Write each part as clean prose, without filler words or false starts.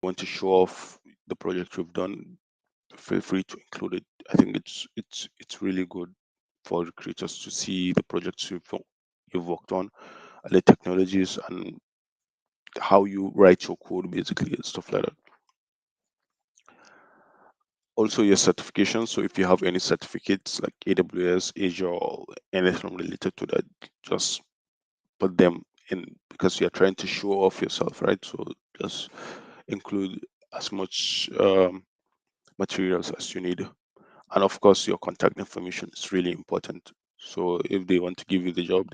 want to show off the project you've done, feel free to include it. I think it's really good for recruiters to see the projects you've worked on, and the technologies, and how you write your code basically, and stuff like that. Also your certifications. So if you have any certificates like AWS, Azure, or anything related to that, just put them in, because you're trying to show off yourself, right? So just include as much materials as you need. And of course, your contact information is really important. So if they want to give you the job,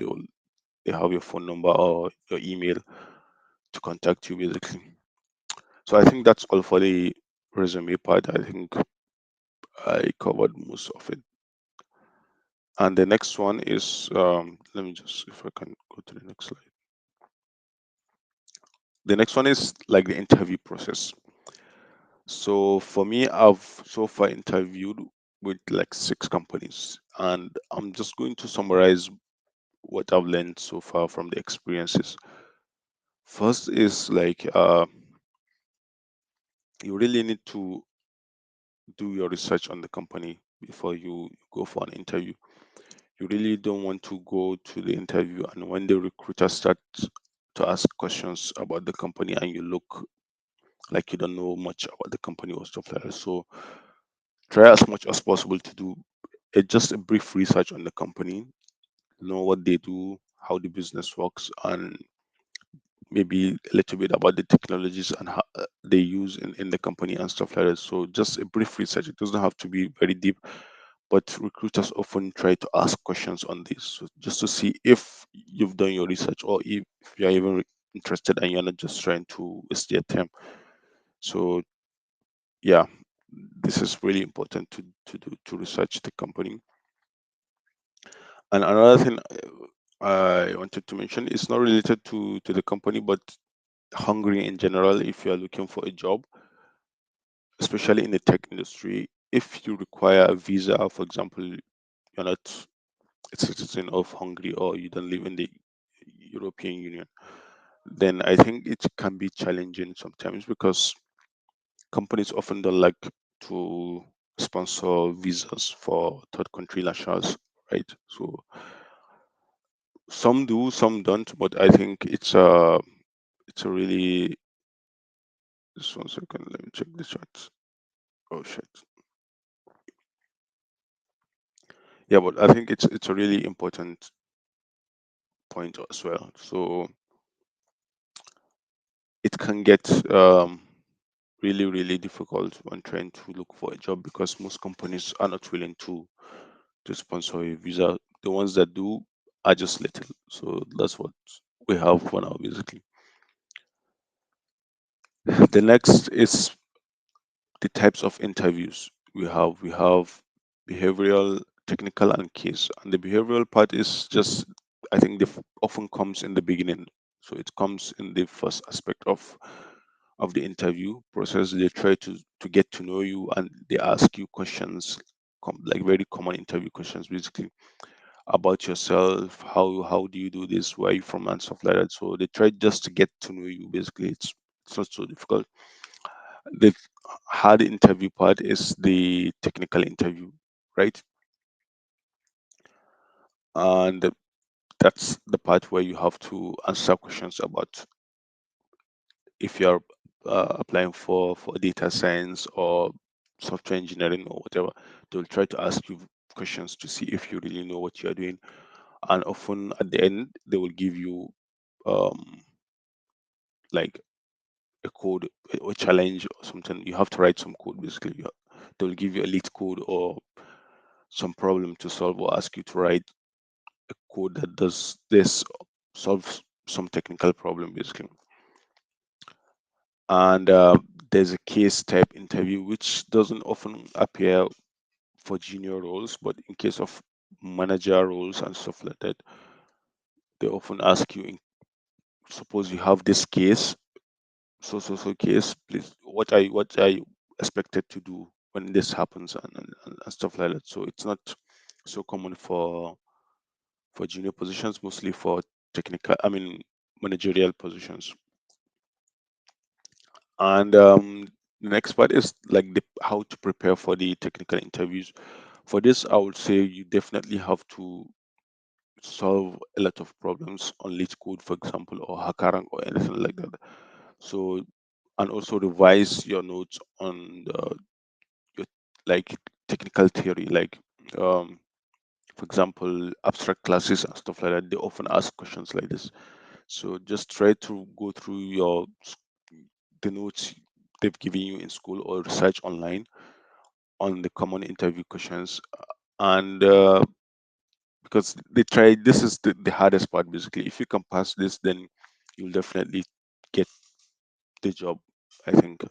they have your phone number or your email to contact you basically. So I think that's all for the resume part. I think I covered most of it. And the next one is, let me just, if I can go to the next slide. The next one is like the interview process. So for me, I've so far interviewed with like 6 companies, and I'm just going to summarize what I've learned so far from the experiences. First is like, you really need to do your research on the company before you go for an interview. You really don't want to go to the interview, and when the recruiter starts to ask questions about the company, and you look like you don't know much about the company or stuff like that. So try as much as possible to do just a brief research on the company, know what they do, how the business works, and maybe a little bit about the technologies and how they use in the company and stuff like that. So just a brief research. It doesn't have to be very deep, but recruiters often try to ask questions on this, so just to see if you've done your research, or if you're even interested and you're not just trying to waste their time. So yeah, this is really important to research the company. And another thing I wanted to mention is not related to the company, but Hungary in general. If you are looking for a job, especially in the tech industry, if you require a visa, for example, you're not a citizen of Hungary, or you don't live in the European Union, then I think it can be challenging sometimes, because companies often don't like to sponsor visas for third country nationals, right? So some do, some don't, but I think it's a really, just 1 second, let me check the chat. Oh shit. Yeah, but I think it's a really important point as well. So it can get really, really difficult when trying to look for a job, because most companies are not willing to sponsor a visa. The ones that do are just little. So that's what we have for now, basically. The next is the types of interviews we have. We have behavioral, technical, and case. And the behavioral part is just, I think, often comes in the beginning. So it comes in the first aspect of the interview process. They try to get to know you, and they ask you questions, like very common interview questions, basically, about yourself. How do you do this? Where are you from? And stuff like that. So they try just to get to know you. Basically, it's not so difficult. The hard interview part is the technical interview, right? And that's the part where you have to answer questions about, if you're applying for data science or software engineering or whatever. They'll try to ask you questions to see if you really know what you're doing. And often at the end, they will give you um, like a code, or challenge or something. You have to write some code, basically. They'll give you a lead code or some problem to solve, or ask you to write a code that does this, solves some technical problem, basically. And there's a case type interview, which doesn't often appear for junior roles, but in case of manager roles and stuff like that, they often ask you, suppose you have this case, so case, please, what are you expected to do when this happens, and stuff like that. So it's not so common for junior positions, mostly for technical, I mean, managerial positions. And the next part is like how to prepare for the technical interviews. For this, I would say you definitely have to solve a lot of problems on Leet code, for example, or Hakarang or anything like that. So, and also revise your notes on your like technical theory, like um, for example, abstract classes and stuff like that. They often ask questions like this. So just try to go through the notes they've given you in school or research online on the common interview questions, and because they try this is the hardest part basically. If you can pass this, then you'll definitely get the job, I think,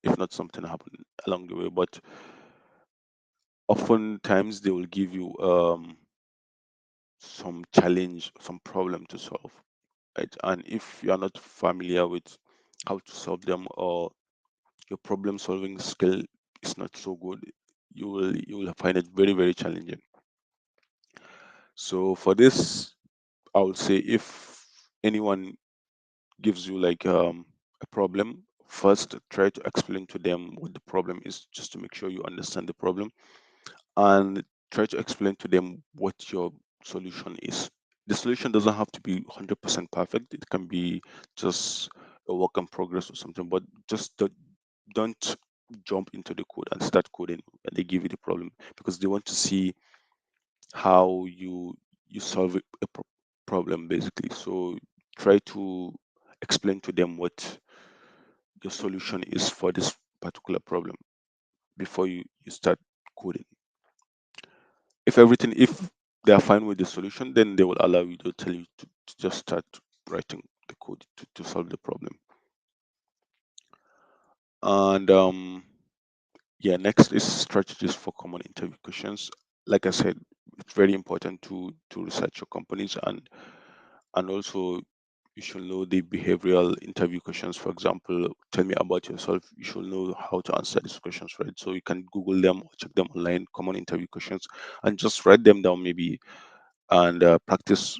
if not something happen along the way. But oftentimes they will give you some challenge, some problem to solve, right? And if you are not familiar with how to solve them, or your problem solving skill is not so good, you will find it very, very challenging. So for this, I would say if anyone gives you like a problem, first try to explain to them what the problem is, just to make sure you understand the problem, and try to explain to them what your solution is. The solution doesn't have to be 100% perfect. It can be just a work in progress or something, but just don't jump into the code and start coding when they give you the problem, because they want to see how you solve problem basically. So try to explain to them what the solution is for this particular problem before you start coding. If they are fine with the solution, then they will allow you, to tell you to just start writing the code to solve the problem. And yeah, next is strategies for common interview questions. Like I said, it's very important to research your companies, and also you should know the behavioral interview questions. For example, tell me about yourself. You should know how to answer these questions, right? So you can Google them or check them online, common interview questions, and just write them down maybe, and practice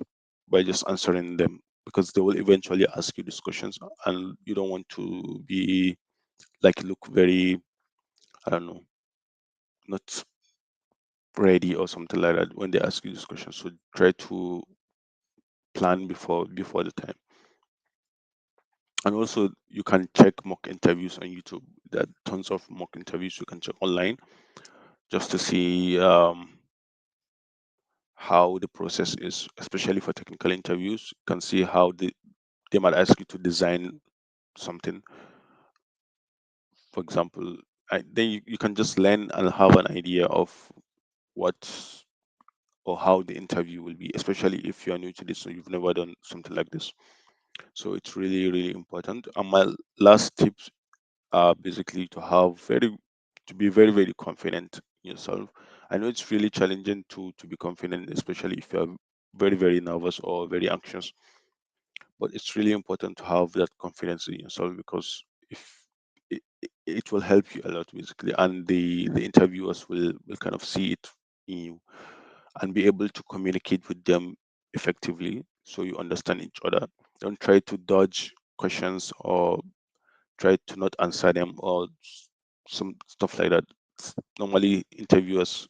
by just answering them, because they will eventually ask you these questions, and you don't want to be like look very, I don't know, not ready or something like that when they ask you these questions. So try to plan before the time. And also you can check mock interviews on YouTube. There are tons of mock interviews you can check online, just to see how the process is, especially for technical interviews. You can see how they might ask you to design something, for example. Then you can just learn and have an idea of what or how the interview will be, especially if you are new to this, so you've never done something like this. So it's really, really important. And my last tips are basically to be very, very confident in yourself. I know it's really challenging to be confident, especially if you're very, very nervous or very anxious, but it's really important to have that confidence in yourself, because if it will help you a lot basically, and the interviewers will kind of see it in you, and be able to communicate with them effectively, so you understand each other. Don't try to dodge questions, or try to not answer them, or some stuff like that. Normally interviewers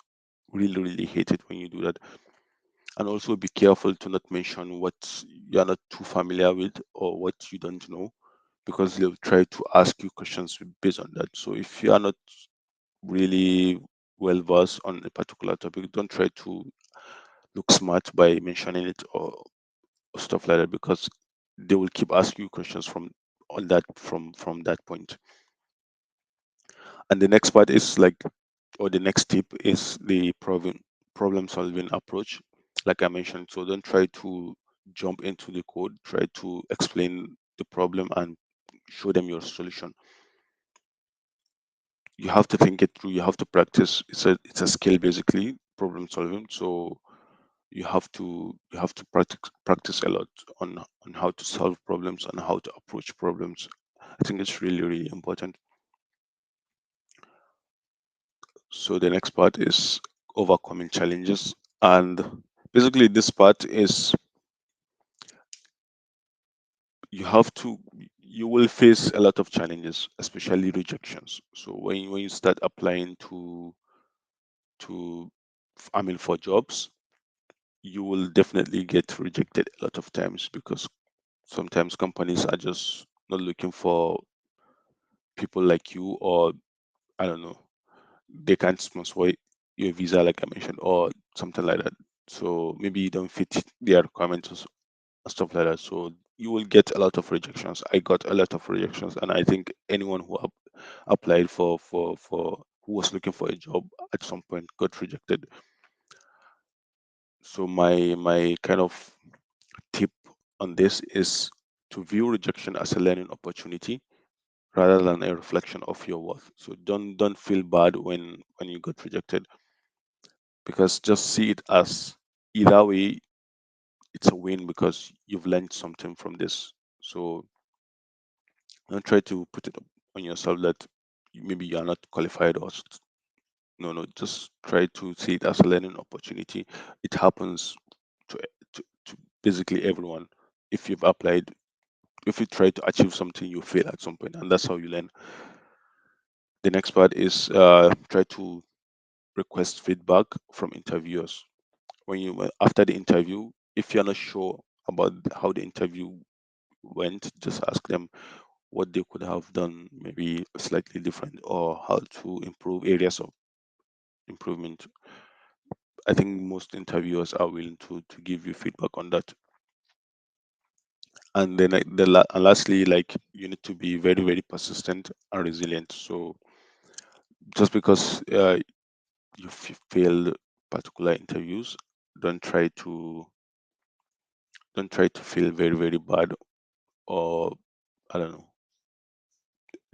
really, really hate it when you do that. And also be careful to not mention what you're not too familiar with, or what you don't know, because they'll try to ask you questions based on that. So if you are not really well versed on a particular topic, don't try to look smart by mentioning it, or stuff like that, because they will keep asking you questions from that point. And the next part is like, or the next tip is the problem solving approach, like I mentioned. So don't try to jump into the code. Try to explain the problem and show them your solution. You have to think it through. You have to practice. It's a skill basically, problem solving. So you have to practice a lot on how to solve problems and how to approach problems. I think it's really, really important. So the next part is overcoming challenges. And basically this part is, you have to you will face a lot of challenges, especially rejections. So when you start applying to I mean for jobs, you will definitely get rejected a lot of times because sometimes companies are just not looking for people like you, or I don't know, they can't sponsor your visa like I mentioned, or something like that. So maybe you don't fit their requirements or stuff like that. So you will get a lot of rejections. I got a lot of rejections, and I think anyone who applied for who was looking for a job at some point got rejected. So my kind of tip on this is to view rejection as a learning opportunity rather than a reflection of your worth. So don't feel bad when you got rejected, because just see it as either way it's a win because you've learned something from this. So don't try to put it on yourself that maybe you are not qualified or no, just try to see it as a learning opportunity. It happens to, to basically everyone. If you've applied, if you try to achieve something, you fail at some point, and that's how you learn. The next part is try to request feedback from interviewers. When you after the interview, if you're not sure about how the interview went, just ask them what they could have done maybe slightly different, or how to improve areas of improvement. I think most interviewers are willing to give you feedback on that. And then and lastly, like, you need to be very very persistent and resilient. So just because you failed particular interviews, don't try to don't try to feel very very bad, or I don't know,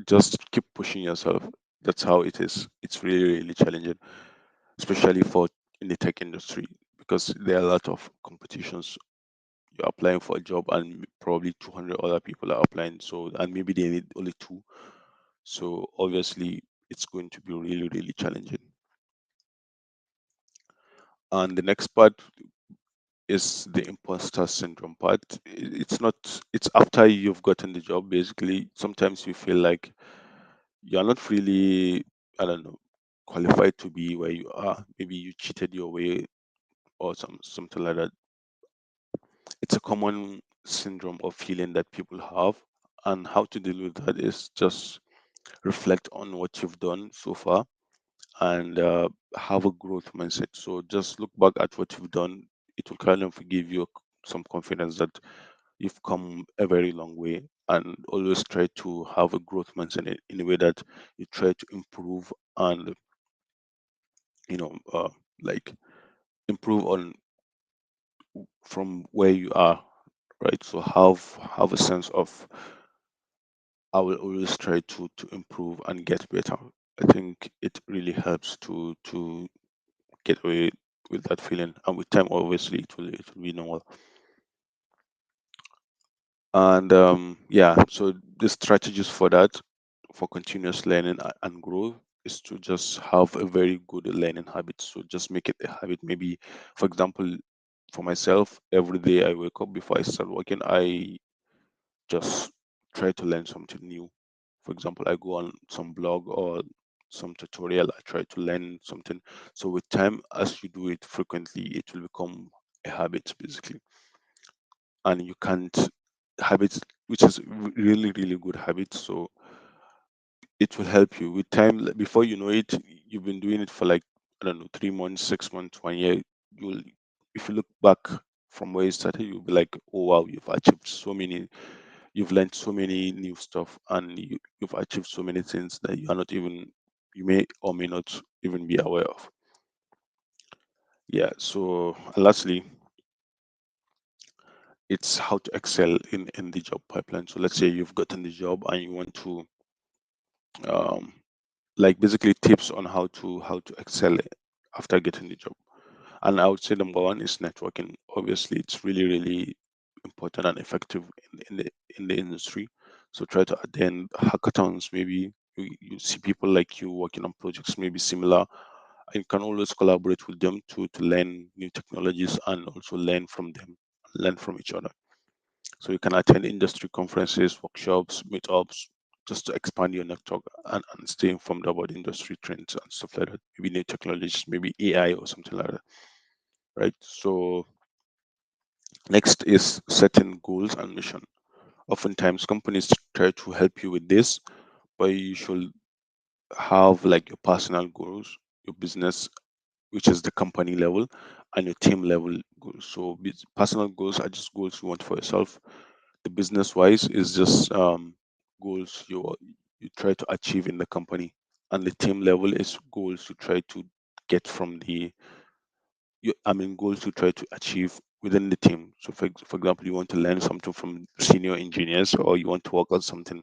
just keep pushing yourself. That's how it is. It's really really challenging, especially for in the tech industry, because there are a lot of competitions. You're applying for a job and probably 200 other people are applying, so and maybe they need only two. So obviously it's going to be really really challenging. And the next part is the imposter syndrome part. It's not, it's after you've gotten the job. Basically, sometimes you feel like you're not really, I don't know, qualified to be where you are. Maybe you cheated your way or something like that. It's a common syndrome or feeling that people have, and how to deal with that is just reflect on what you've done so far, and have a growth mindset. So just look back at what you've done. It will kind of give you some confidence that you've come a very long way, and always try to have a growth mindset in a way that you try to improve, and you know uh, like improve on from where you are, right? So have a sense of, I will always try to improve and get better. I think it really helps to get away with that feeling, and with time obviously it will be normal. And yeah, so the strategies for that, for continuous learning and growth, is to just have a very good learning habit. So just make it a habit. Maybe, for example, for myself, every day I wake up, before I start working, I just try to learn something new. For example, I go on some blog or some tutorial, I try to learn something. So with time, as you do it frequently, it will become a habit basically. And you can't, habits, which is really really good habit. So it will help you with time. Before you know it, you've been doing it for like, I don't know, 3 months, 6 months, 1 year. You'll, if you look back from where you started, you'll be like, oh wow, you've achieved so many, you've learned so many new stuff, and you've achieved so many things that you are not even, you may or may not even be aware of. Yeah. So lastly, it's how to excel in the job pipeline. So let's say you've gotten the job and you want to um, like basically tips on how to excel after getting the job. And I would say number one is networking. Obviously, it's really really important and effective in the industry. So try to attend hackathons. Maybe you see people like you working on projects maybe similar, and you can always collaborate with them to learn new technologies and also learn from them, learn from each other. So you can attend industry conferences, workshops, meetups, just to expand your network and stay informed about industry trends and stuff like that. Maybe new technologies, maybe AI or something like that, right? So next is setting goals and mission. Oftentimes companies try to help you with this, but you should have like your personal goals, your business, which is the company level, and your team level goals. So personal goals are just goals you want for yourself. The business wise is just goals you try to achieve in the company, and the team level is goals you try to get from I mean goals you try to achieve within the team. So for example, you want to learn something from senior engineers, or you want to work on something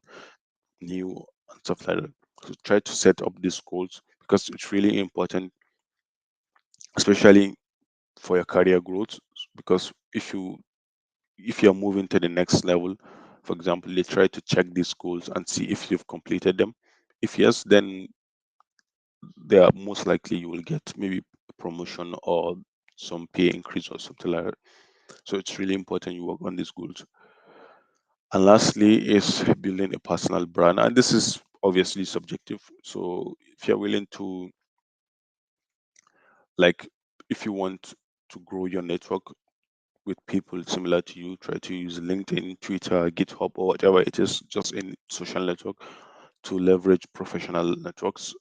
new and stuff like that. So try to set up these goals because it's really important, especially for your career growth. Because if you're moving to the next level, for example, they try to check these goals and see if you've completed them. If yes, then they are most likely you will get maybe a promotion or some pay increase or something like that. So it's really important you work on these goals. And lastly is building a personal brand. And this is obviously subjective. So if you're willing to, like, if you want to grow your network with people similar to you, try to use LinkedIn, Twitter, GitHub, or whatever it is, just in social network to leverage professional networks,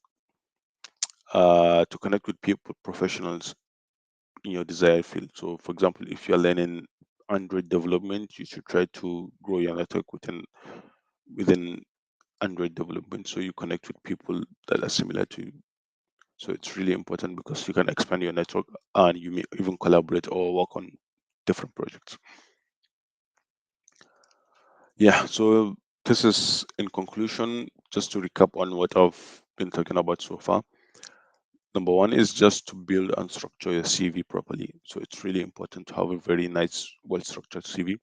to connect with people, professionals in your desired field. So, for example, if you're learning Android development, you should try to grow your network within Android development, so you connect with people that are similar to you. So it's really important because you can expand your network and you may even collaborate or work on different projects. Yeah, so this is in conclusion, just to recap on what I've been talking about so far. Number one is just to build and structure your CV properly. So it's really important to have a very nice, well structured CV,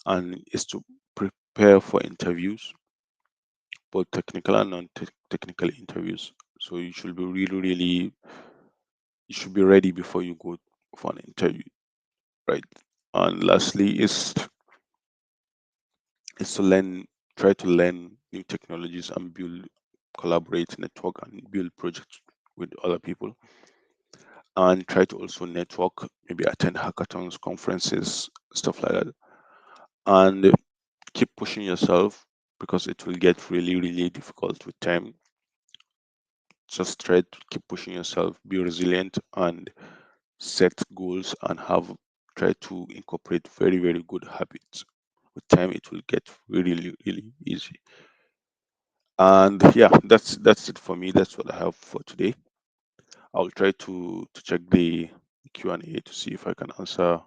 and is to prepare for interviews, both technical and non-technical interviews. So you should be you should be ready before you go for an interview, right? And lastly is to try to learn new technologies and collaborate, network, and build projects with other people. And try to also network, maybe attend hackathons, conferences, stuff like that. And keep pushing yourself because it will get really, really difficult with time. Just try to keep pushing yourself, be resilient, and set goals and try to incorporate very, very good habits. With time, it will get really, really easy. And yeah, that's it for me. That's what I have for today. I'll try to check the Q&A to see if I can answer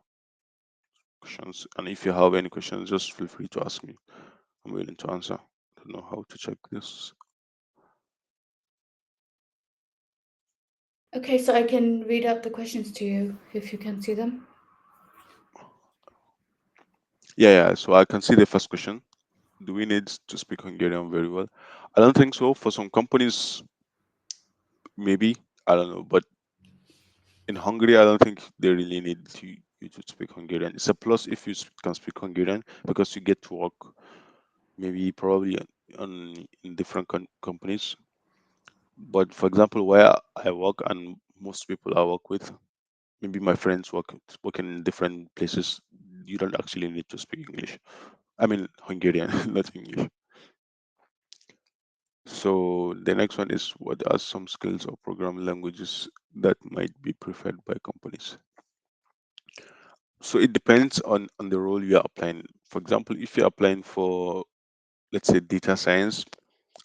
questions. And if you have any questions, just feel free to ask me. I'm willing to answer. I don't know how to check this. Okay, so I can read out the questions to you if you can see them. Yeah. So I can see the first question. Do we need to speak Hungarian very well? I don't think so. For some companies, maybe. I don't know. But in Hungary, I don't think they really need you to speak Hungarian. It's a plus if you can speak Hungarian because you get to work maybe probably in different companies. But for example, where I work and most people I work with, maybe my friends work in different places, you don't actually need to speak English. I mean Hungarian, not English. So the next one is, what are some skills or programming languages that might be preferred by companies? So it depends on the role you are applying. For example, if you're applying for, let's say, data science,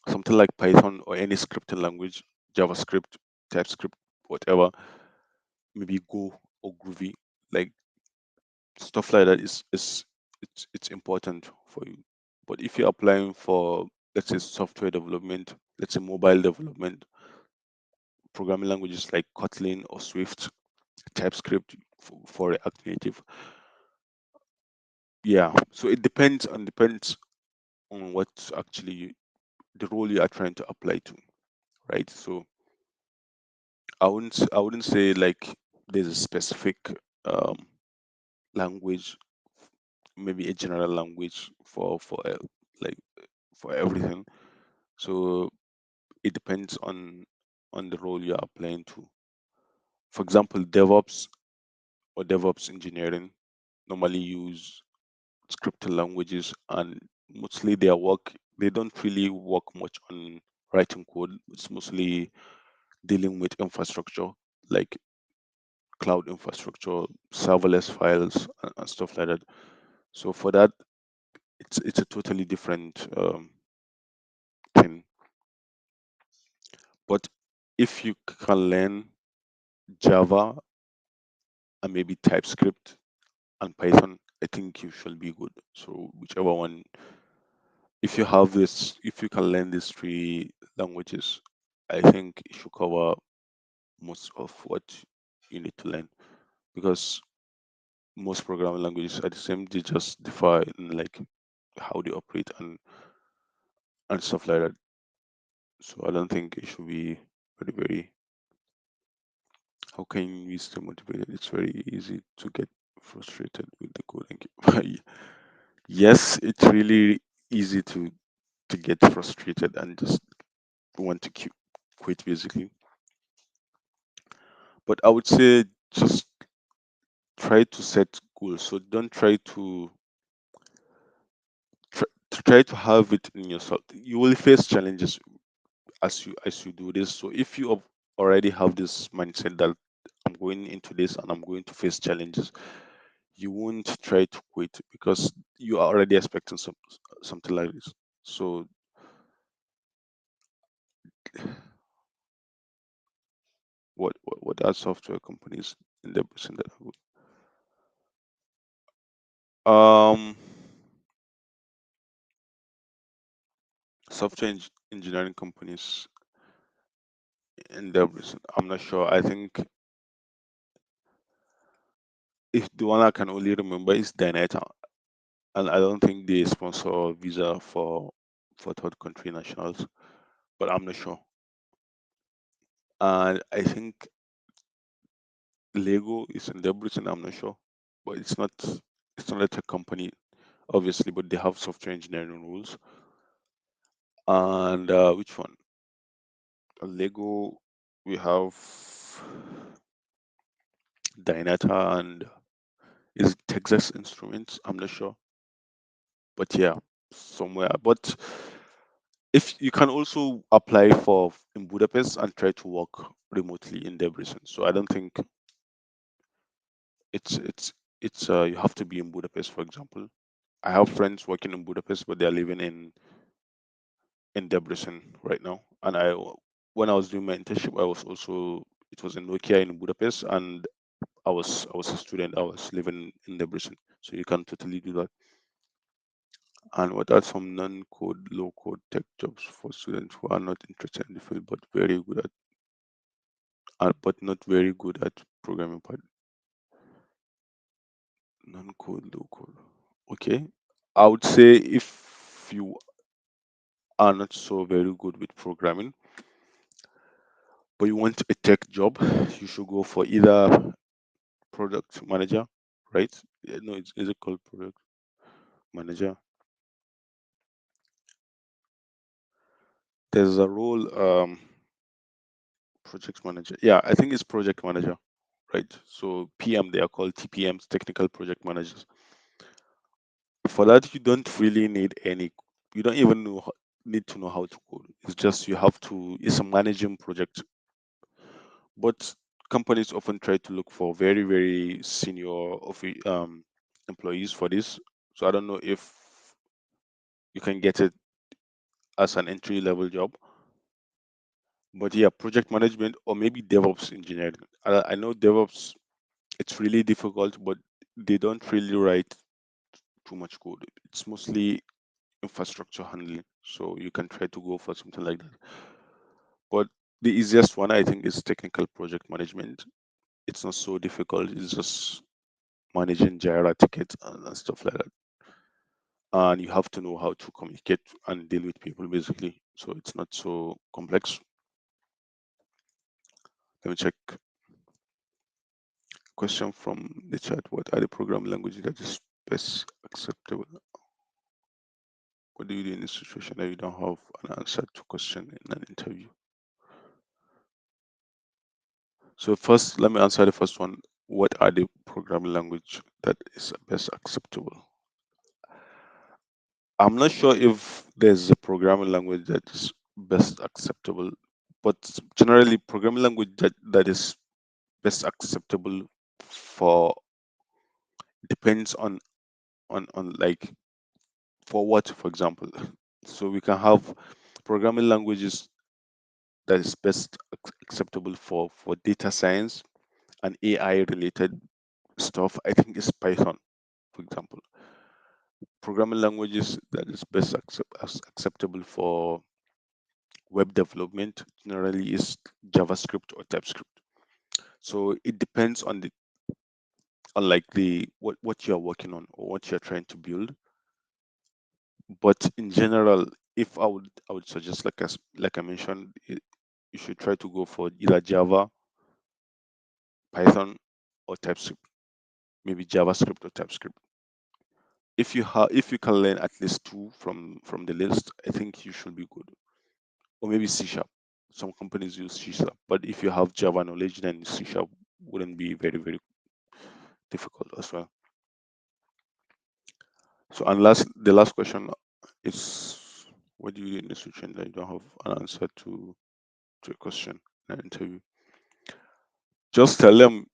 something like Python or any scripting language, JavaScript, TypeScript, whatever, maybe Go or Groovy, like stuff like that it's important for you. But if you're applying for, let's say, software development, let's say mobile development, programming languages like Kotlin or Swift, TypeScript for React Native, yeah. So it depends on what actually the role you are trying to apply to, right? So I wouldn't say like there's a specific um, language maybe a general language like for everything. So it depends on the role you are applying to. For example, DevOps or DevOps engineering normally use scripting languages, and mostly their work, they don't really work much on writing code. It's mostly dealing with infrastructure like cloud infrastructure, serverless files, and stuff like that. So for that, it's a totally different thing. But if you can learn Java and maybe TypeScript and Python, I think you should be good. So whichever one, if you have this, if you can learn these three languages, I think it should cover most of what you need to learn, because most programming languages are the same. They just differ in like how they operate and stuff like that. So I don't think it should be very. How can we stay motivated? It's very easy to get frustrated with the coding. Yes, it's really easy to get frustrated and just want to quit basically. But I would say just try to set goals. So don't try to have it in yourself. You will face challenges as you do this. So if you already have this mindset that I'm going into this and I'm going to face challenges, you won't try to quit because you are already expecting something like this. So what are software companies in the percent that are good? Software engineering companies in the percent, I'm not sure. I think if the one I can only remember is Dynata, and I don't think they sponsor visa for third country nationals, but I'm not sure. And I think Lego is in Debrecen. I'm not sure, but it's not a tech company obviously, but they have software engineering rules. And which one? Lego. We have Dynata and is it Texas Instruments. I'm not sure, but yeah, somewhere. But if you can also apply for in Budapest and try to work remotely in Debrecen. So I don't think it's you have to be in Budapest, for example. I have friends working in Budapest, but they're living in Debrecen right now. And when I was doing my internship, I was also it was in Nokia in Budapest, and I was a student. I was living in Debrecen, so you can totally do that. And what are some non-code, low-code tech jobs for students who are not interested in the field but not very good at programming part? Non-code, low-code. Okay, I would say if you are not so very good with programming, but you want a tech job, you should go for either product manager, right? Yeah, no, is it called product manager? There's a role, project manager. Yeah, I think it's project manager, right? So PM, they are called TPMs, technical project managers. For that, you don't really need any. You don't even need to know how to code. It's just you have to. It's a managing project, but companies often try to look for very senior employees for this. So I don't know if you can get it as an entry level job. But yeah, project management or maybe DevOps engineering. I know DevOps, it's really difficult, but they don't really write too much code. It's mostly infrastructure handling. So you can try to go for something like that. But the easiest one I think is technical project management. It's not so difficult. It's just managing Jira tickets and stuff like that. And you have to know how to communicate and deal with people basically. So it's not so complex. Let me check. Question from the chat: what are the programming languages that is best acceptable? What do you do in this situation that you don't have an answer to question in an interview? So first, let me answer the first one. What are the programming language that is best acceptable? I'm not sure if there's a programming language that is best acceptable, but generally programming language that is best acceptable for depends on like for what, for example. So we can have programming languages that is best acceptable for data science and AI related stuff. I think is Python, for example. Programming languages that is best acceptable for web development generally is JavaScript or TypeScript. So it depends on like the what you're working on or what you're trying to build. But in general, if I would suggest like I mentioned, you should try to go for either Java, Python, or TypeScript. Maybe JavaScript or TypeScript. If you can learn at least two from the list, I think you should be good. Or maybe C sharp. Some companies use C sharp, but if you have Java knowledge, then C sharp wouldn't be very difficult as well. So, and the last question is, what do you do in a situation that you don't have an answer to a question in an interview? Just tell them,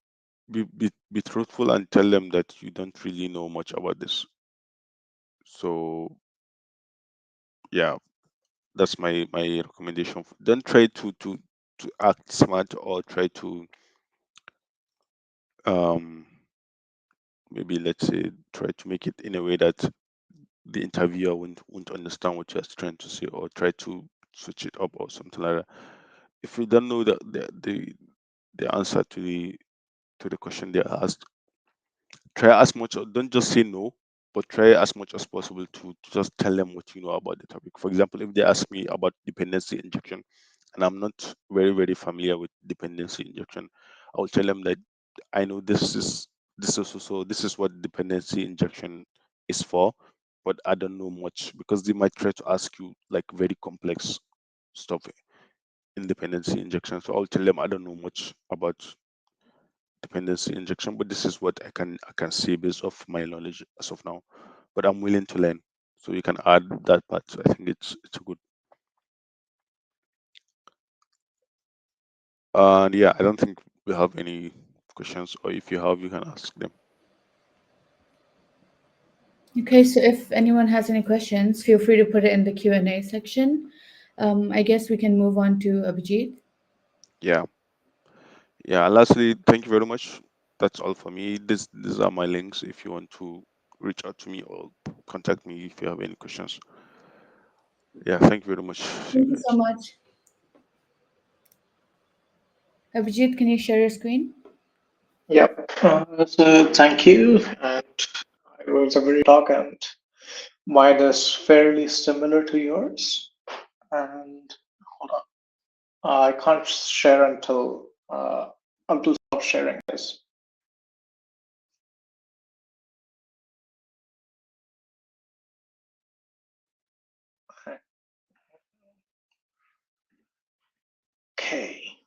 be truthful and tell them that you don't really know much about this. So yeah, that's my recommendation. Don't try to act smart or try to um maybe let's say try to make it in a way that the interviewer won't understand what you're trying to say, or try to switch it up or something like that. If you don't know the answer to the question they asked, try as much, don't just say no, but try as much as possible to just tell them what you know about the topic. For example, if they ask me about dependency injection and I'm not very familiar with dependency injection, I will tell them that I know this is what dependency injection is for, but I don't know much, because they might try to ask you like very complex stuff in dependency injection. So I'll tell them I don't know much about dependency injection, but this is what I can say based off my knowledge as of now. But I'm willing to learn. So you can add that part. I think it's a good. And yeah, I don't think we have any questions, or if you have, you can ask them. Okay, so if anyone has any questions, feel free to put it in the Q&A section. I guess we can move on to Abhijit. Yeah, yeah. And lastly, thank you very much. That's all for me. These are my links if you want to reach out to me or contact me if you have any questions. Yeah, thank you very much. See you Thank you so guys. much. Abhijit, can you share your screen? Yep. So thank you. And it was a very talk, and mine is fairly similar to yours. And hold on, I can't share until stop sharing this. Okay.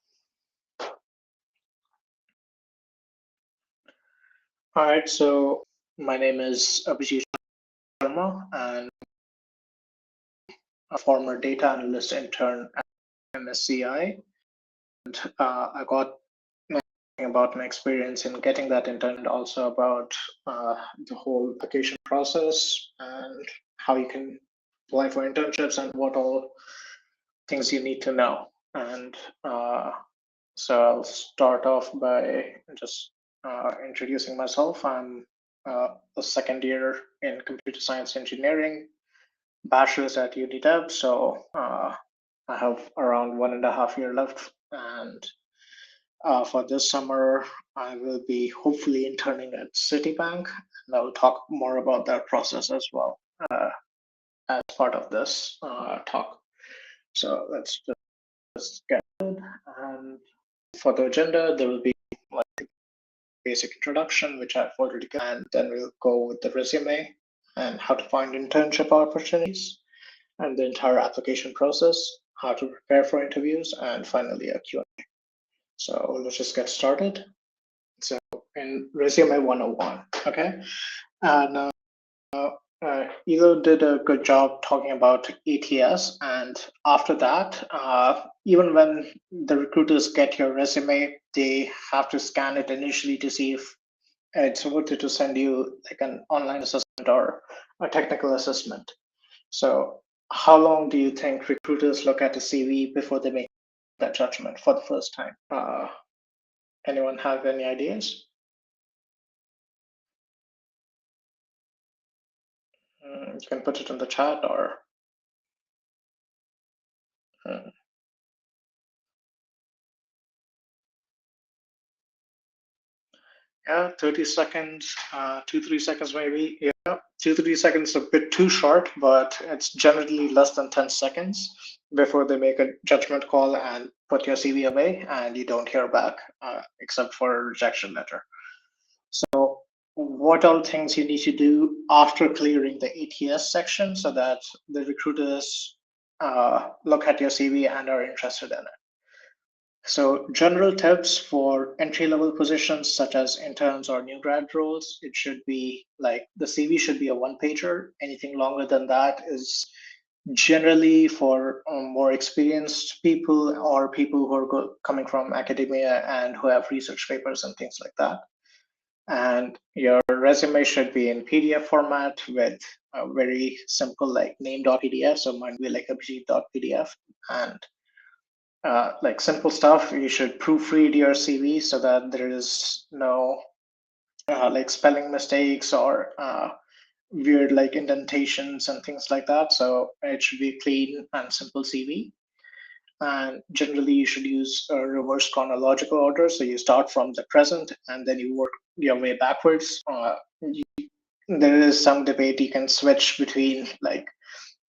All right. So my name is Abhijit Sharma, and a former data analyst intern at MSCI. And I got about my experience in getting that intern, and also about the whole application process and how you can apply for internships and what all things you need to know. And so I'll start off by just introducing myself. I'm a second year in computer science engineering, bachelor's at Unideb. So I have around 1.5 years left. And for this summer, I will be hopefully interning at Citibank, and I'll talk more about that process as well as part of this talk. So let's just get it. And for the agenda, there will be like basic introduction, which I've already got, and then we'll go with the resume. and how to find internship opportunities, and the entire application process, how to prepare for interviews, and finally a Q&A. So let's just get started. So in resume 101, okay? And Elo did a good job talking about ATS, and after that, even when the recruiters get your resume, they have to scan it initially to see if it's worth it to send you like an online assessment or a technical assessment. So how long do you think recruiters look at a CV before they make that judgment for the first time? Anyone have any ideas? You can put it in the chat or. Yeah, 30 seconds, 2, 3 seconds maybe. Yeah, 2, 3 seconds a bit too short, but it's generally less than 10 seconds before they make a judgment call and put your CV away, and you don't hear back except for a rejection letter. So what all things you need to do after clearing the ATS section so that the recruiters look at your CV and are interested in it? So general tips for entry-level positions such as interns or new grad roles, it should be like the CV should be a one-pager. Anything longer than that is generally for more experienced people or people who are coming from academia and who have research papers and things like that. And your resume should be in PDF format with a very simple like name.pdf. So mine will be like abhijit.pdf, and like simple stuff. You should proofread your CV so that there is no like spelling mistakes or weird like indentations and things like that. So it should be clean and simple CV. And generally, you should use a reverse chronological order. So you start from the present and then you work your way backwards. There is some debate. You can switch between like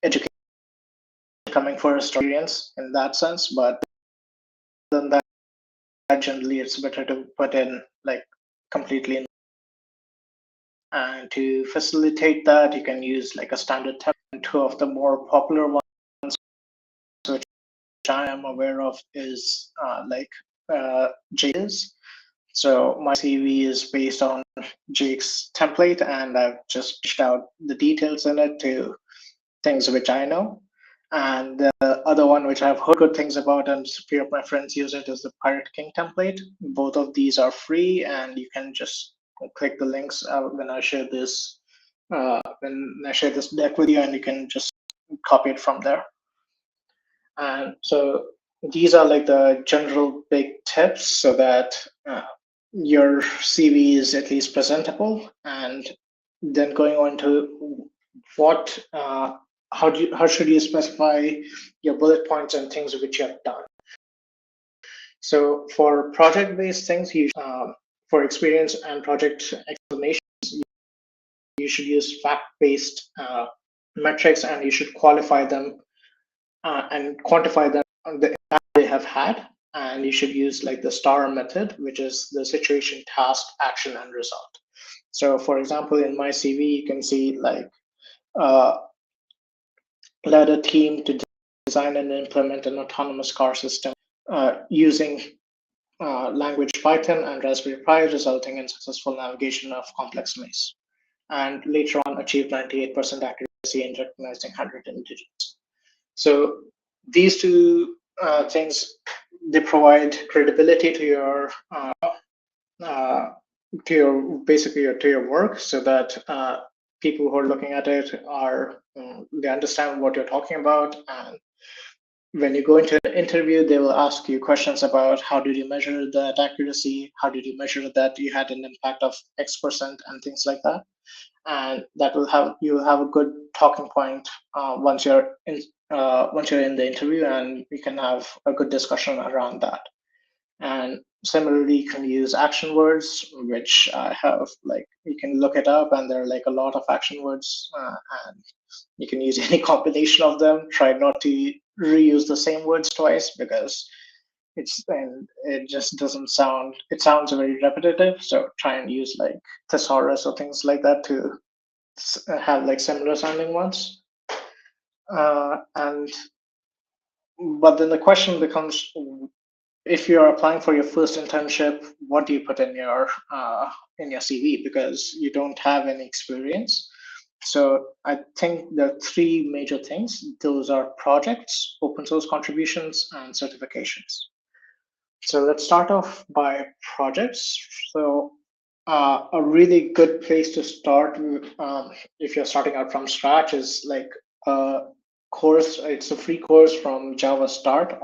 education coming first or experience in that sense, but then that generally it's better to put in like completely in. And to facilitate that, you can use like a standard template. And two of the more popular ones, which I am aware of, is like Jake's. So my CV is based on Jake's template, and I've just pushed out the details in it to things which I know. And the other one, which I've heard good things about, and a few of my friends use it, is the Pirate King template. Both of these are free, and you can just click the links when I share this deck with you, and you can just copy it from there. And so these are like the general big tips so that your CV is at least presentable. And then going on to what how should you specify your bullet points and things which you have done. So for project-based things, for experience and project explanations, you should use fact-based metrics, and you should qualify them and quantify them on the impact they have had. And you should use like the STAR method, which is the situation, task, action, and result. So for example, in my CV, you can see like led a team to design and implement an autonomous car system using language Python and Raspberry Pi, resulting in successful navigation of complex maze. And later on, achieved 98% accuracy in recognizing 100 digits. So these two things, they provide credibility to your to your work, so that people who are looking at it are they understand what you're talking about. And when you go into an interview, they will ask you questions about how did you measure that accuracy, how did you measure that you had an impact of X% and things like that. And that will have you will have a good talking point once you're in the interview, and we can have a good discussion around that. And similarly, you can use action words, which I have like you can look it up, and there are like a lot of action words, and you can use any combination of them. Try not to reuse the same words twice, because it just doesn't sound. It sounds very repetitive. So try and use like thesaurus or things like that to have like similar sounding ones. And but then the question becomes, if you're applying for your first internship, what do you put in your CV, because you don't have any experience? So I think there are three major things. Those are projects, open source contributions, and certifications. So let's start off by projects. So a really good place to start, if you're starting out from scratch, is like a course. It's a free course from Java Start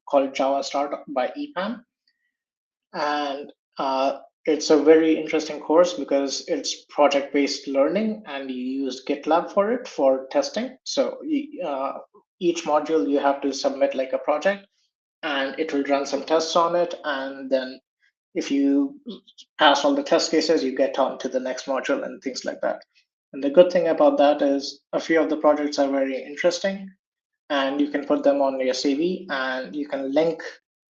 called Java Start by EPAM, and it's a very interesting course because it's project-based learning, and you use GitLab for it for testing. So each module you have to submit like a project, and it will run some tests on it, and then if you pass all the test cases, you get on to the next module and things like that. And the good thing about that is a few of the projects are very interesting, and you can put them on your CV, and you can link,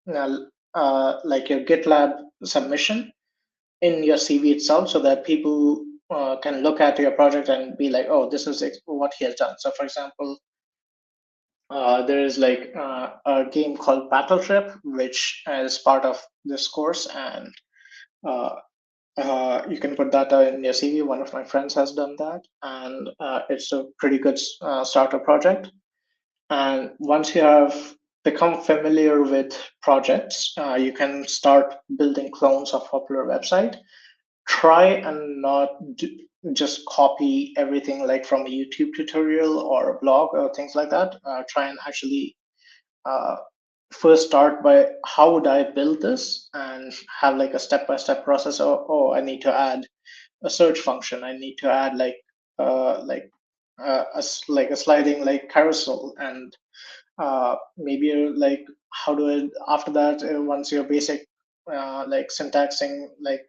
like your GitLab submission in your CV itself, so that people can look at your project and be like, oh, this is what he has done. So for example, there is like a game called Battle Trip, which is part of this course, and uh, you can put that in your CV. One of my friends has done that, and it's a pretty good starter project. And once you have become familiar with projects, you can start building clones of popular website. Try and not just copy everything like from a YouTube tutorial or a blog or things like that. Try and actually uh, first start by how would I build this, and have like a step-by-step process. Oh, I need to add a search function. I need to add like a sliding like carousel, and maybe like how do I, after that, once your basic like syntaxing like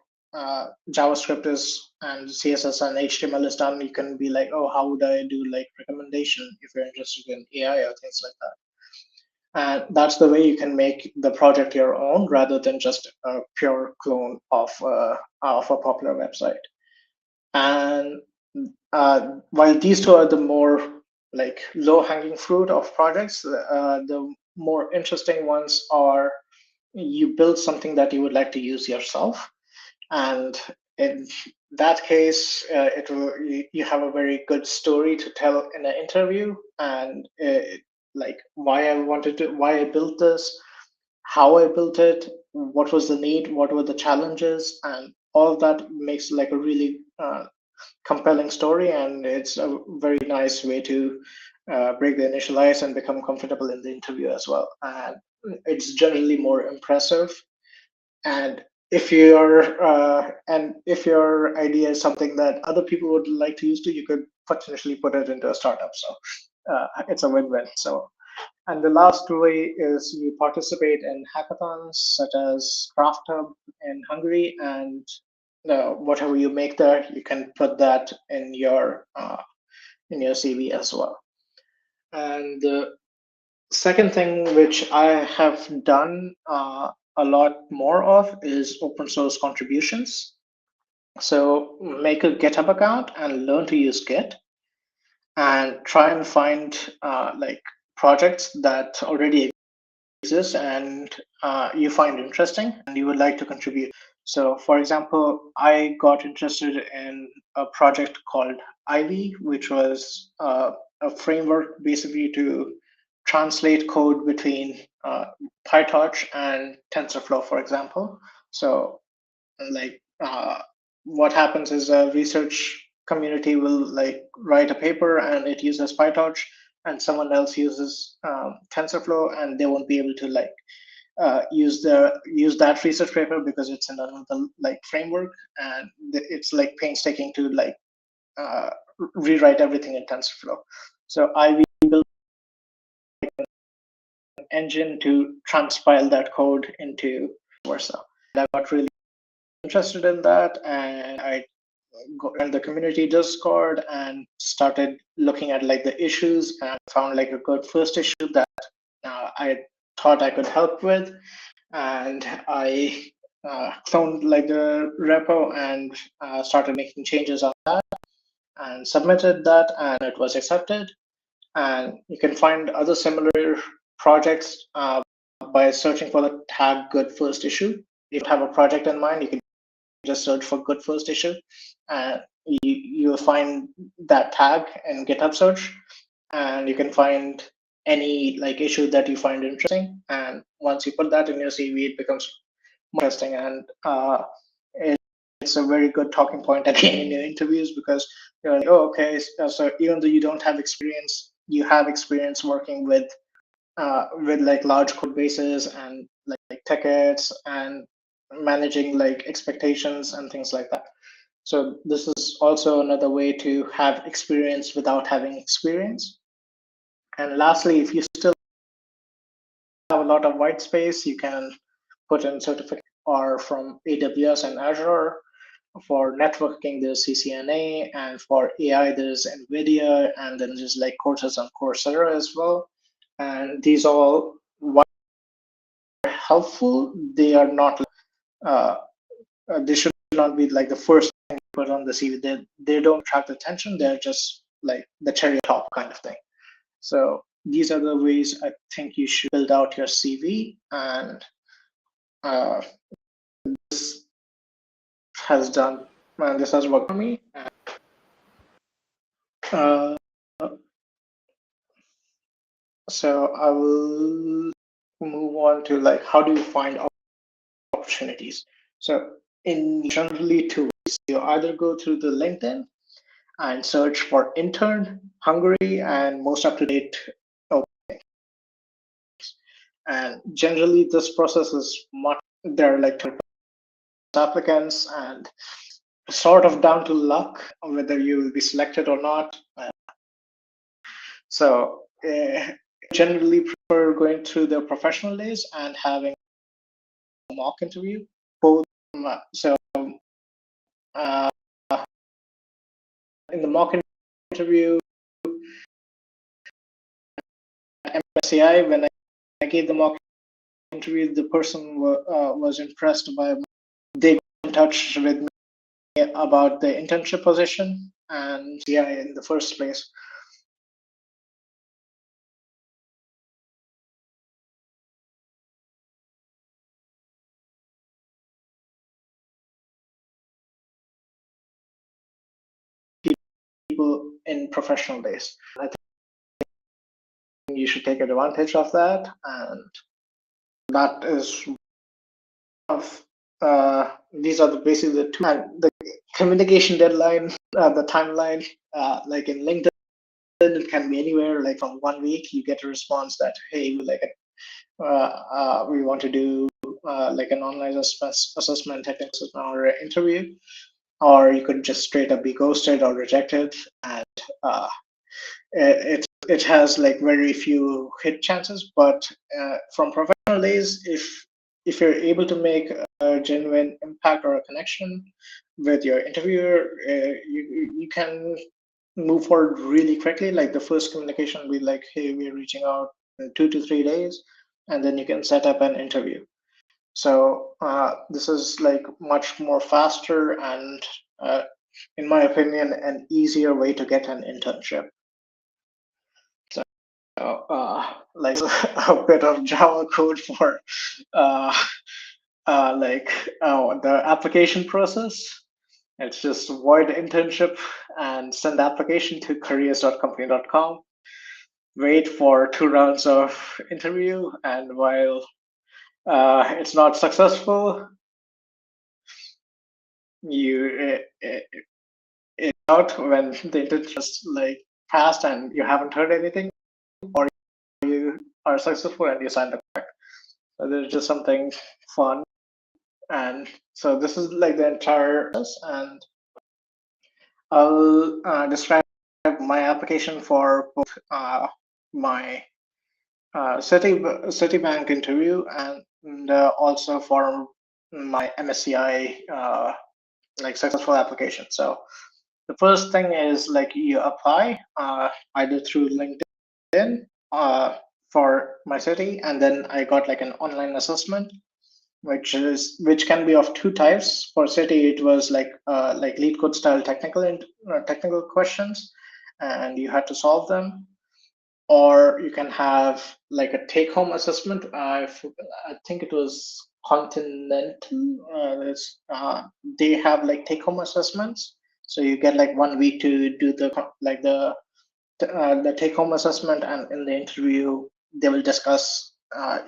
JavaScript is and CSS and HTML is done, you can be like, oh, how would I do like recommendation if you're interested in AI or things like that. And that's the way you can make the project your own, rather than just a pure clone of a popular website. And while these two are the more like low-hanging fruit of projects, the more interesting ones are you build something that you would like to use yourself, and in that case, you have a very good story to tell in an interview, and like why I built this, how I built it, what was the need, what were the challenges, and all of that makes like a really compelling story, and it's a very nice way to break the initial ice and become comfortable in the interview as well. And it's generally more impressive. And if your idea is something that other people would like to use too, you could potentially put it into a startup. So it's a win-win. So, and the last way is you participate in hackathons such as Craft Hub in Hungary, and whatever you make there, you can put that in your CV as well. And the second thing which I have done a lot more of is open source contributions. So make a GitHub account and learn to use Git, and try and find like projects that already exist and you find interesting and you would like to contribute. So for example, I got interested in a project called Ivy, which was a framework basically to translate code between PyTorch and TensorFlow, for example. So like what happens is a research community will like write a paper and it uses PyTorch, and someone else uses TensorFlow, and they won't be able to like use that research paper because it's in another like framework, and it's like painstaking to like uh, rewrite everything in TensorFlow. So I built an engine to transpile that code into Versa. And I got really interested in that, and I in the community Discord and started looking at like the issues, and found like a good first issue that I thought I could help with, and I cloned like the repo and started making changes on that. and submitted that, and it was accepted. And you can find other similar projects by searching for the tag good first issue. If you have a project in mind, you can just search for good first issue, and you'll find that tag in GitHub search, and you can find any like issue that you find interesting. And once you put that in your CV, it becomes more interesting, and it's a very good talking point again in your interviews, because you're like, oh, okay, so even though you don't have experience, you have experience working with like large code bases and like tickets and managing like expectations and things like that. So this is also another way to have experience without having experience. And lastly, if you still have a lot of white space, you can put in certificate or from AWS and Azure. For networking, there's CCNA, and for AI, there's NVIDIA, and then there's like courses on Coursera as well. And these all, while helpful, they are not, they should not be like the first thing you put on the CV. They don't attract attention. They're just like the cherry top kind of thing. So these are the ways I think you should build out your CV, and this has done, and this has worked for me. Uh, so I will move on to like, how do you find opportunities? So in generally two ways. You either go through the LinkedIn and search for intern, Hungary, and most up-to-date openings. And generally this process is much, there are like 20 applicants, and sort of down to luck whether you will be selected or not. So generally prefer going through the professional days and having a mock interview. Both, so uh, in the mock interview at MSCI, when I gave the mock interview, the person was impressed by. They got in touch with me about the internship position, and yeah, in the first place. People in professional days. I think you should take advantage of that, and that is of these are basically the two. And the communication deadline, the timeline, like in LinkedIn, it can be anywhere. Like from 1 week, you get a response that, hey, we want to do like an online assessment, technical assessment, or an interview, or you could just straight up be ghosted or rejected, and it has like very few hit chances. But from professional days, if you're able to make a genuine impact or a connection with your interviewer, you can move forward really quickly. Like the first communication will be like, hey, we're reaching out in 2 to 3 days, and then you can set up an interview. So this is like much more faster and, in my opinion, an easier way to get an internship. Like a bit of Java code for the application process. It's just void internship and send application to careers.company.com. Wait for 2 rounds of interview, and while it's not successful, you it's out when the internship just like passed and you haven't heard anything, or you are successful and you sign the contract. So there's just something fun. And so this is like the entire process, and I'll describe my application for both my Citibank interview and also for my MSCI like successful application. So the first thing is like you apply either through LinkedIn for my city, and then I got like an online assessment which can be of two types. For City, it was like lead code style technical questions, and you had to solve them. Or you can have like a take-home assessment. I think it was Continental. They have like take-home assessments, so you get like 1 week to do the take-home assessment, and in the interview they will discuss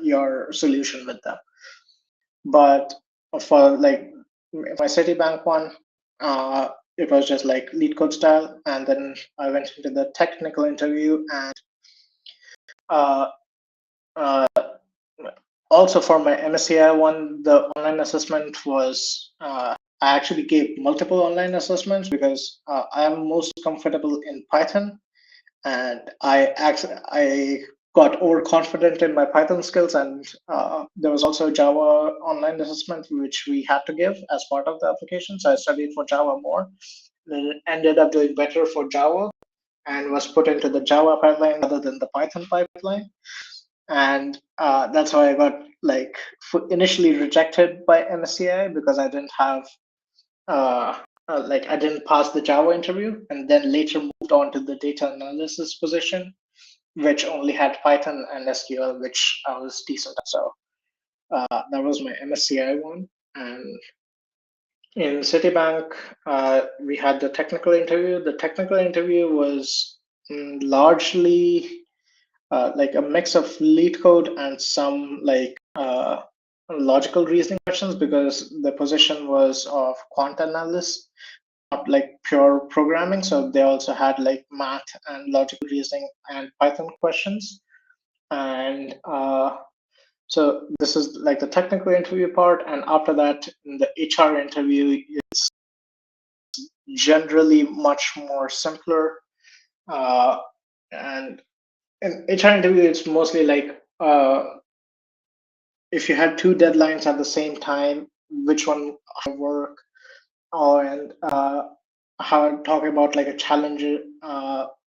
your solution with them. But for like my Citibank one, it was just like lead code style, and then I went into the technical interview, and uh, uh, also for my MSCI one, the online assessment was I actually gave multiple online assessments because I'm most comfortable in Python, and I got overconfident in my Python skills, and there was also a Java online assessment which we had to give as part of the application. So I studied for Java more, then ended up doing better for Java, and was put into the Java pipeline rather than the Python pipeline. And that's why I got like initially rejected by MSCI because I didn't have I didn't pass the Java interview, and then later moved on to the data analysis position, which only had Python and SQL, which I was decent at. So that was my MSCI one. And in Citibank, we had the technical interview. The technical interview was largely like a mix of lead code and some logical reasoning questions, because the position was of quant analyst, not like pure programming. So they also had like math and logical reasoning and Python questions. And so this is like the technical interview part. And after that, in the HR interview, it's generally much more simpler. And in HR interview, it's mostly like if you had two deadlines at the same time, which one work, and how talk about like a challenge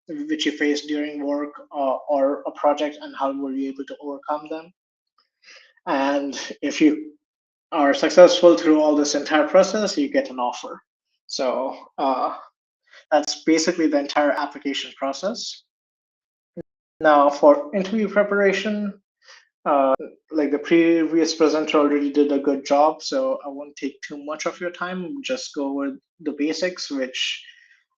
which you faced during work or a project, and how were you able to overcome them. And if you are successful through all this entire process, you get an offer. So that's basically the entire application process. Now for interview preparation, like the previous presenter already did a good job, so I won't take too much of your time. Just go over the basics, which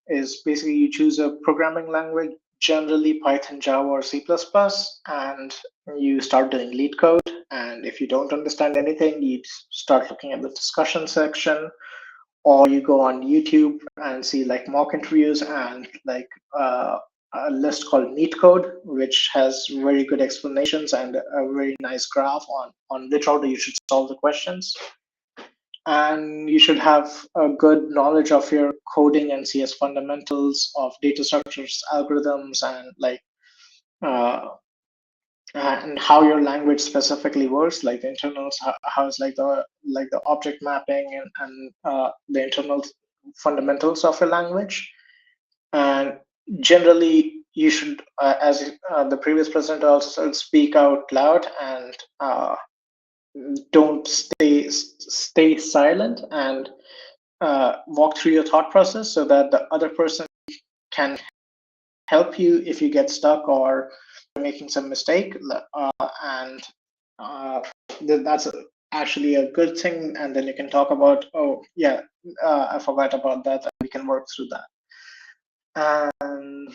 is basically you choose a programming language, generally Python, Java, or C++, and you start doing lead code. And if you don't understand anything, you start looking at the discussion section, or you go on YouTube and see like mock interviews and like a list called Neat Code, which has very good explanations and a very nice graph on which order you should solve the questions. And you should have a good knowledge of your coding and CS fundamentals of data structures, algorithms, and like and how your language specifically works, like the internals, how it's like the object mapping and the internal fundamentals of a language. And generally, you should, as the previous presenter also said, speak out loud and don't stay silent, and walk through your thought process so that the other person can help you if you get stuck or making some mistake. And that's actually a good thing. And then you can talk about, oh yeah, I forgot about that, and we can work through that. And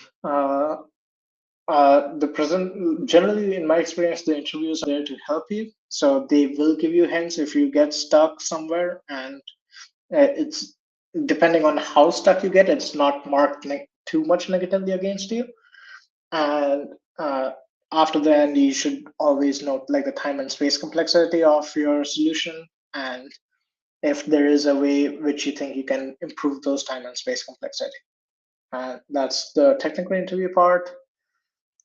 the present, generally in my experience, the interviews are there to help you, so they will give you hints if you get stuck somewhere. And it's depending on how stuck you get, it's not marked too much negatively against you. And after the end, you should always note like the time and space complexity of your solution, and if there is a way which you think you can improve those time and space complexity. That's the technical interview part.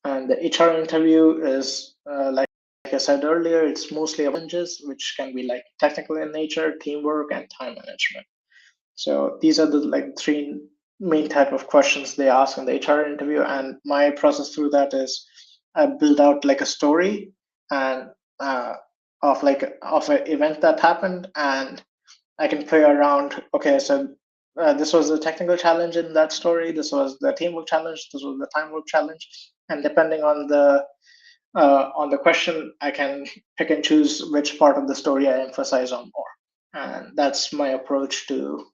And the HR interview is like I said earlier, it's mostly challenges, which can be like technical in nature, teamwork, and time management. So these are the like three main type of questions they ask in the HR interview. And my process through that is I build out like a story, and of an event that happened, and I can play around. Okay, so this was the technical challenge in that story. This was the teamwork challenge. This was the time work challenge. And depending on the question, I can pick and choose which part of the story I emphasize on more. And that's my approach to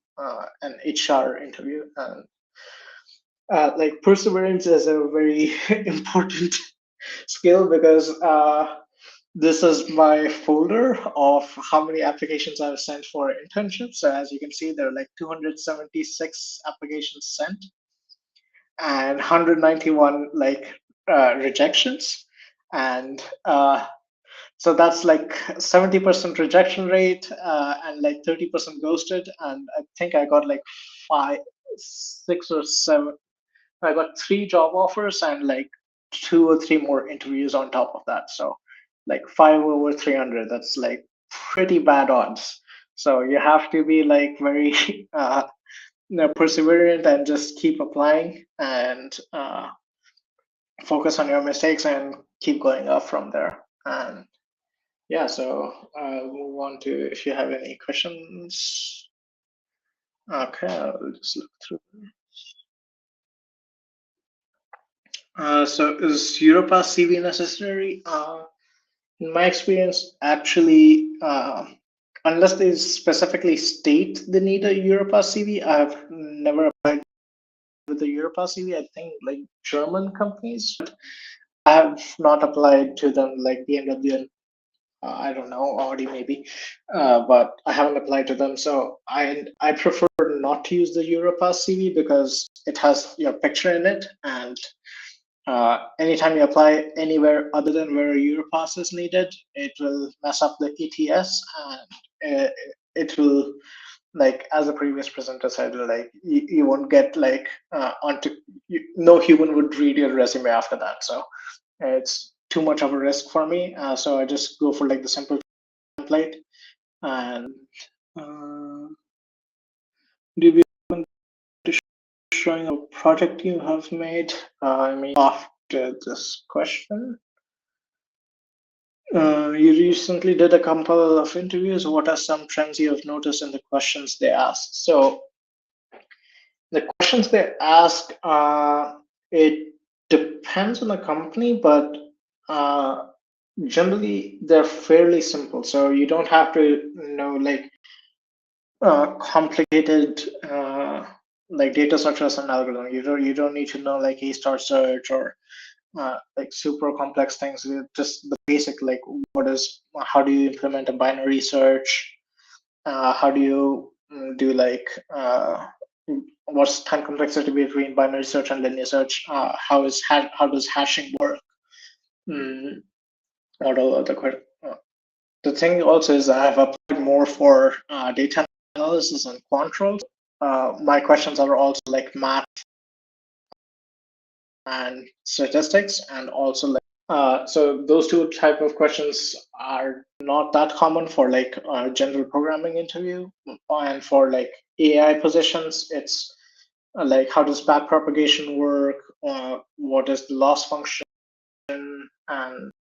an HR interview. And like perseverance is a very important skill, because this is my folder of how many applications I've sent for internships. So as you can see, there are like 276 applications sent and 191 rejections. And so that's like 70% rejection rate, and like 30% ghosted. And I think I got like 5, 6 or 7. I got 3 job offers and like 2 or 3 more interviews on top of that. So like 5 over 300. That's like pretty bad odds. So you have to be like very perseverant and just keep applying and focus on your mistakes and keep going up from there. And yeah, so I'll move on to if you have any questions. Okay, I'll just look through. So is Europass CV necessary? In my experience, actually, unless they specifically state they need a Europass CV, I have never applied with the Europass CV. I think like German companies, I have not applied to them like BMW. I don't know, Audi maybe, but I haven't applied to them. So I prefer not to use the Europass CV because it has your picture in it, and anytime you apply anywhere other than where a Europass is needed, it will mess up the ETS, and it will, like as the previous presenter said, like you won't get like no human would read your resume after that. So it's too much of a risk for me. So I just go for like the simple template. And do you be open to showing a project you have made? I mean, after this question. You recently did a couple of interviews. What are some trends you have noticed in the questions they asked? So the questions they ask, it depends on the company, but generally they're fairly simple. So you don't have to know like complicated like data structures and algorithm. You don't need to know like A-star search or like super complex things. Just the basic, like how do you implement a binary search? How do you do like what's time complexity between binary search and linear search? How does hashing work? What all other questions? The thing also is I have applied more for data analysis and controls. My questions are also like math and statistics, and also like so those two type of questions are not that common for like general programming interview. And for like AI positions, it's like how does backpropagation work, what is the loss function, and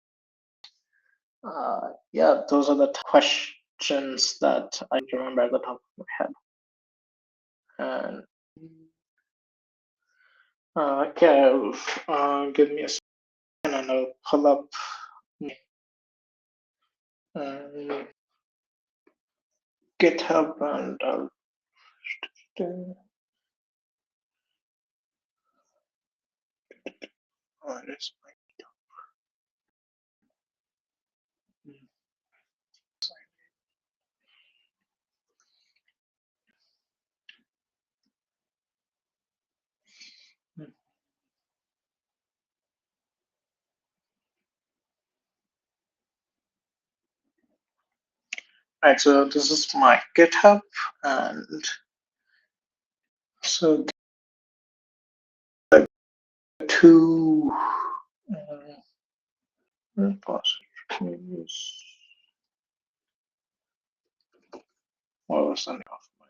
yeah, those are the questions that I remember at the top of my head. And okay, give me a second and I'll pull up GitHub and I'll where is my right, so this is my GitHub, and so the two repositories. What was the name of my?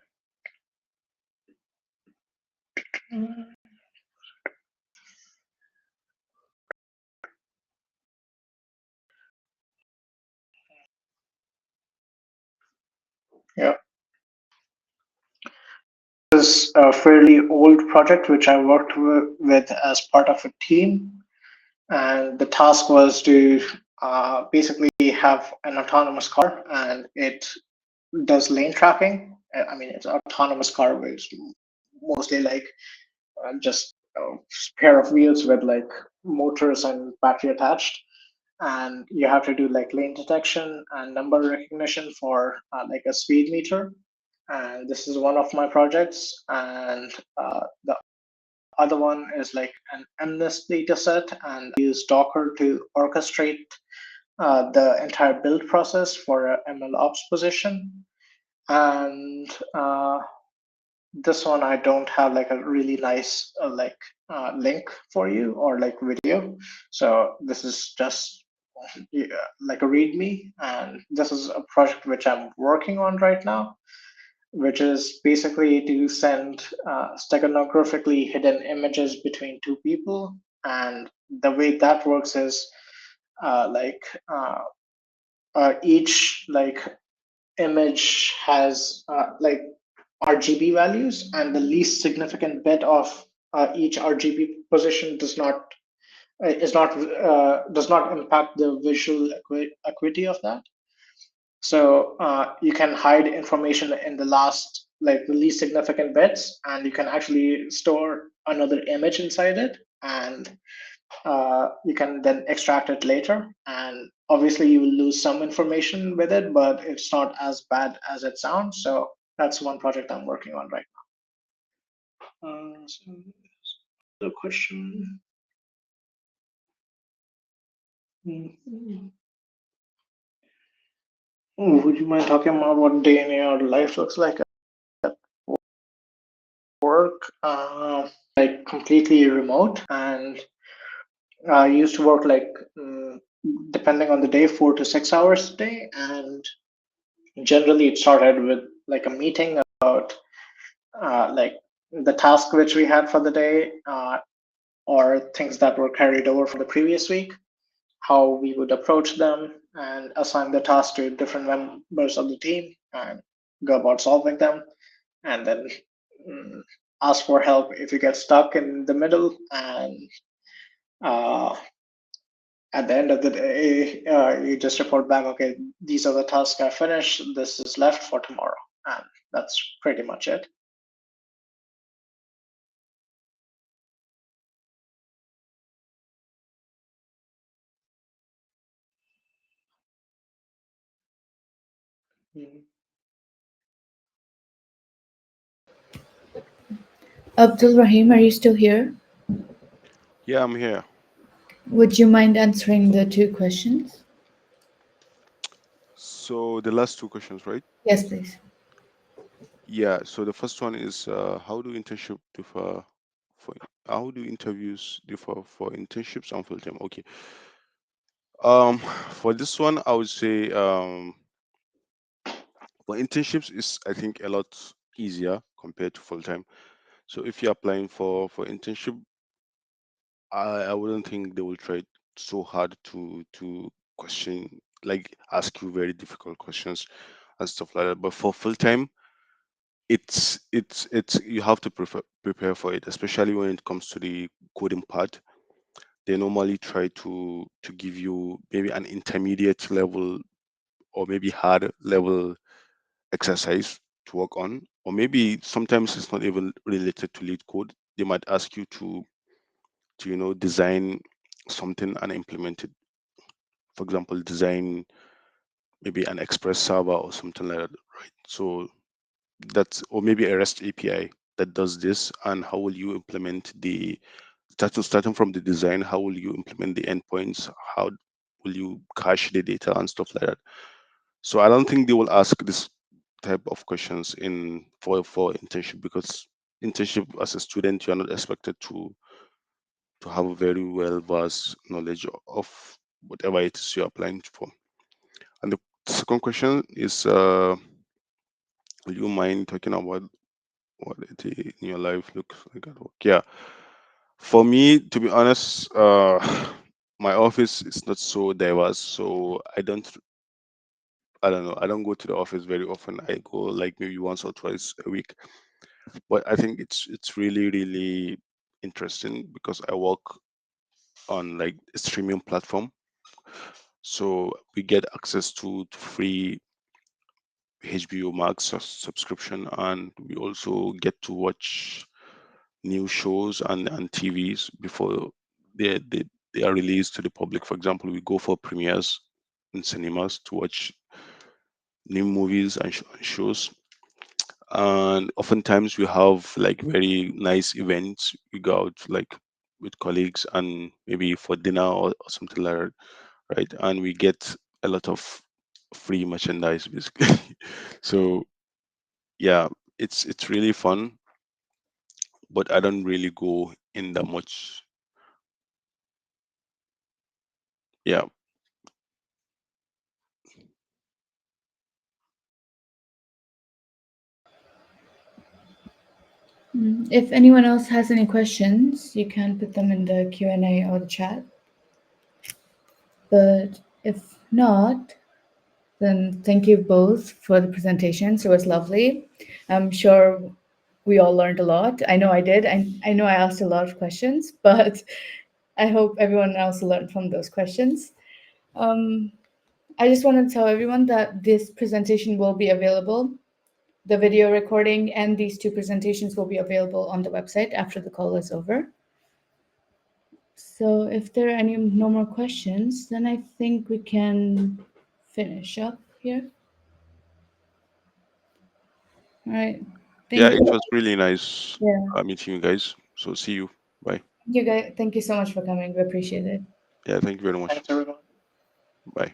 Yeah, this is a fairly old project which I worked with as part of a team, and the task was to basically have an autonomous car, and it does lane tracking. I mean, it's an autonomous car, which mostly like just a pair of wheels with like motors and battery attached, and you have to do like lane detection and number recognition for like a speed meter. And this is one of my projects, and the other one is like an MNIST data set, and I use Docker to orchestrate the entire build process for a ML ops position. And this one I don't have like a really nice link for you or like video. So this is just like a README, and this is a project which I'm working on right now, which is basically to send steganographically hidden images between two people. And the way that works is uh, like uh, each like image has RGB values, and the least significant bit of each RGB position does not impact the visual acuity of that. So you can hide information in the last, like the least significant bits, and you can actually store another image inside it, and you can then extract it later. And obviously, you will lose some information with it, but it's not as bad as it sounds. So that's one project I'm working on right now. So the question. Mhm. Would you mind talking about what day in your life looks like at work? Like completely remote, and I used to work like depending on the day, 4 to 6 hours a day, and generally it started with like a meeting about like the task which we had for the day, or things that were carried over from the previous week, how we would approach them and assign the task to different members of the team and go about solving them, and then mm, ask for help if you get stuck in the middle. And uh, at the end of the day, you just report back, okay, these are the tasks I finished, this is left for tomorrow. And that's pretty much it. Mhm. Abdul Rahim, are you still here? Yeah, I'm here. Would you mind answering the two questions? So the last two questions, right? Yes, please. Yeah. So the first one is how do internship differ for how do interviews differ for internships and full time? Okay. For this one, I would say for internships is I think a lot easier compared to full time. So if you're applying for internship, I wouldn't think they will try so hard to question, like ask you very difficult questions and stuff like that. But for full time, it's you have to prepare for it, especially when it comes to the coding part. They normally try to give you maybe an intermediate level or maybe hard level exercise to work on, or maybe sometimes it's not even related to lead code. They might ask you to design something and implement it. For example, design maybe an express server or something like that, right? So that's, or maybe a REST API that does this, and how will you implement the starting from the design, how will you implement the endpoints, how will you cache the data and stuff like that. So I don't think they will ask this type of questions in for internship, because internship as a student you're not expected to have a very well vast knowledge of whatever it is you're applying for. And the second question is, will you mind talking about what a day in your life looks like at work? Yeah, for me, to be honest, my office is not so diverse, so I don't I don't know. I don't go to the office very often. I go like maybe once or twice a week. But I think it's really really interesting because I work on like a streaming platform, so we get access to free HBO Max subscription, and we also get to watch new shows and TVs before they are released to the public. For example, we go for premieres in cinemas to watch new movies and shows. And oftentimes we have like very nice events. We go out like with colleagues and maybe for dinner or something like that, right? And we get a lot of free merchandise basically. So yeah, it's really fun, but I don't really go in that much. Yeah. If anyone else has any questions, you can put them in the Q&A or the chat. But if not, then thank you both for the presentations. It was lovely. I'm sure we all learned a lot. I know I did. I know I asked a lot of questions, but I hope everyone else learned from those questions. I just want to tell everyone that this presentation will be available. The video recording and these two presentations will be available on the website after the call is over. So if there are any no more questions, then I think we can finish up here. All right. Yeah, Thank it you. was really nice Yeah. meeting you guys. So see you. Bye. Thank you guys. Thank you so much for coming. We appreciate it. Yeah, thank you very much. Thanks, everyone. Bye.